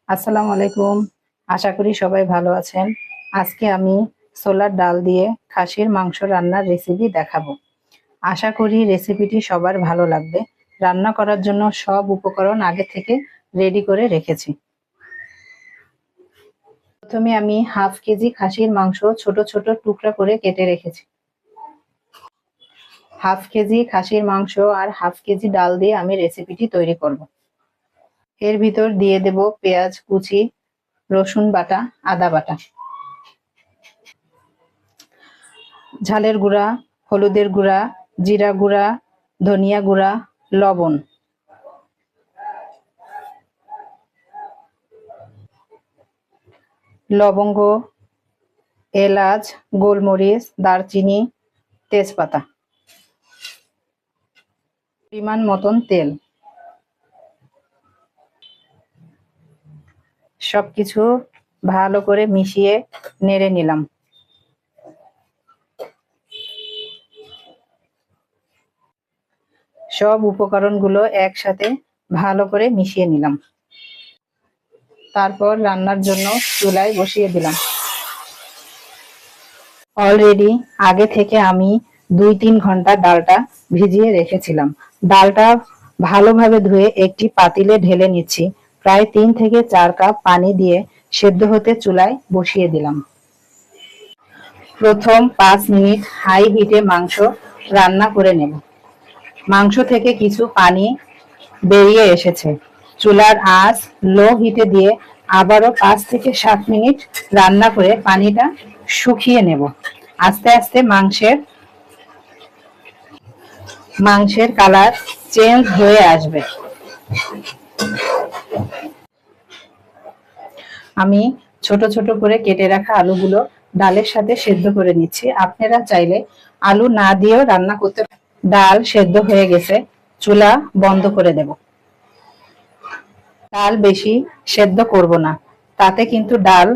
আসসালামু আলাইকুম। আশা করি সবাই ভালো আছেন। আজকে আমি ছোলার ডাল দিয়ে খাসির মাংস রান্নার রেসিপি দেখাবো। আশা করি রেসিপিটি সবার ভালো লাগবে। রান্না করার জন্য সব উপকরণ আগে থেকে রেডি করে রেখেছি। প্রথমে আমি হাফ কেজি খাসির মাংস ছোট ছোট টুকরা করে কেটে রেখেছি। হাফ কেজি খাসির মাংস আর হাফ কেজি ডাল দিয়ে আমি রেসিপিটি তৈরি করব। এর ভিতর দিয়ে দেব পেঁয়াজ কুচি, রসুন বাটা, আদা বাটা, ঝালের গুঁড়া, হলুদের গুঁড়া, জিরা গুঁড়া, ধনিয়া গুঁড়া, লবণ, লবঙ্গ, এলাচ, গোলমরিচ, দারচিনি, তেজপাতা, পরিমাণ মতন তেল। সবকিছু ভালো করে মিশিয়ে নেড়ে নিলাম। সব উপকরণগুলো একসাথে ভালো করে মিশিয়ে নিলাম। তারপর রান্নার জন্য চুলায় বসিয়ে দিলাম। অলরেডি আগে থেকে আমি 2-3 ঘন্টা ডালটা ভিজিয়ে রেখেছিলাম। ডালটা ভালোভাবে ধুয়ে একটি পাতিলে ঢেলে নিচ্ছি। প্রায় 3 থেকে 4 কাপ পানি দিয়ে সেদ্ধ হতে চুলায় বসিয়ে দিলাম। প্রথম 5 মিনিট হাই হিটে মাংস রান্না করে নেব। মাংস থেকে কিছু পানি বেরিয়ে এসেছে। চুলার আঁচ লো হিটে দিয়ে আবারও 5 থেকে 7 মিনিট রান্না করে পানিটা শুকিয়ে নেব। আস্তে আস্তে মাংসের কালার চেঞ্জ হয়ে আসবে। আমি ছোট ছোট করে কেটে রাখা আলুগুলো ডালের সাথে সেদ্ধ করে নিচ্ছি। আপনারা চাইলে আলু না দিয়েও রান্না করতে পারেন। ডাল সেদ্ধ হয়ে গেছে, চুলা বন্ধ করে দেব। ডাল বেশি সেদ্ধ করব না, তাতে কিন্তু ডাল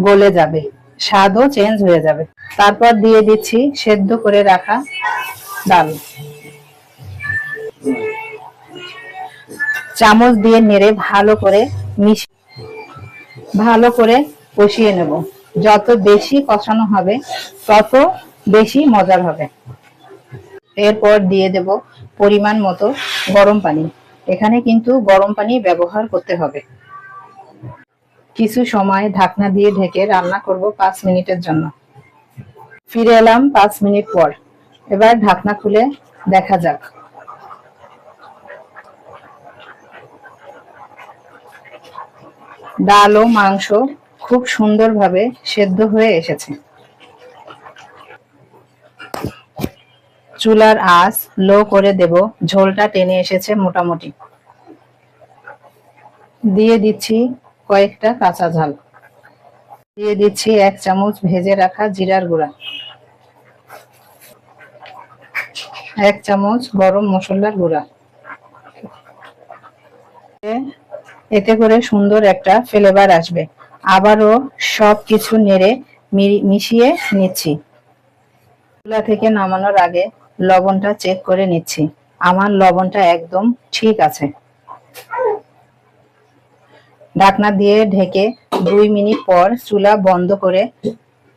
গলে যাবে, স্বাদও চেঞ্জ হয়ে যাবে। তারপর দিয়ে দিচ্ছি সেদ্ধ করে রাখা ডাল। চামচ দিয়ে নেড়ে ভালো করে কষিয়ে নেব। যত বেশি কষানো হবে তত বেশি মজার হবে। এরপর দিয়ে দেব পরিমাণ মতো গরম পানি। এখানে কিন্তু গরম পানি ব্যবহার করতে হবে। কিছু সময় ঢাকনা দিয়ে ঢেকে রান্না করব 5 মিনিটের জন্য। ফিরে এলাম 5 মিনিট পর। এবার ঢাকনা খুলে দেখা যাক। ডাল ও মাংস খুব সুন্দরভাবে সেদ্ধ হয়ে এসেছে। চুলার আঁচ লো করে দেব। ঝোলটা টেনে এসেছে মোটামুটি। দিয়ে দিচ্ছি কয়েকটা কাঁচা ঝাল। দিয়ে দিচ্ছি 1 চামচ ভেজে রাখা জিরার গুঁড়া, 1 চামচ গরম মশলার গুঁড়া। এতে করে সুন্দর একটা ফ্লেভার আসবে। আবারও সবকিছু নেড়ে মিশিয়ে নিচ্ছি। চুলা থেকে নামানোর আগে লবণটা চেক করে নিচ্ছি। আমার লবণটা একদম ঠিক আছে। ঢাকনা দিয়ে ঢেকে 2 মিনিট পর চুলা বন্ধ করে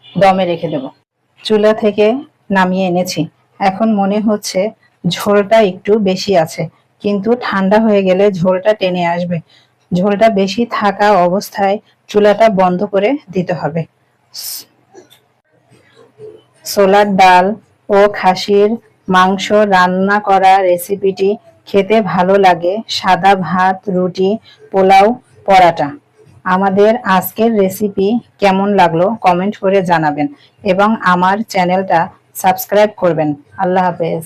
দমে রেখে দেব। চুলা থেকে নামিয়ে এনেছি। এখন মনে হচ্ছে ঝোলটা একটু বেশি আছে, কিন্তু ঠান্ডা হয়ে গেলে ঝোলটা টেনে আসবে। ঝোলটা বেশি থাকা অবস্থায় চুলাটা বন্ধ করে দিতে হবে। ছোলার ডাল ও খাসির মাংস রান্না করা রেসিপিটি খেতে ভালো লাগে সাদা ভাত, রুটি, পোলাও, পরাটা। আমাদের আজকের রেসিপি কেমন লাগলো কমেন্ট করে জানাবেন এবং আমার চ্যানেলটা সাবস্ক্রাইব করবেন। আল্লাহ হাফেজ।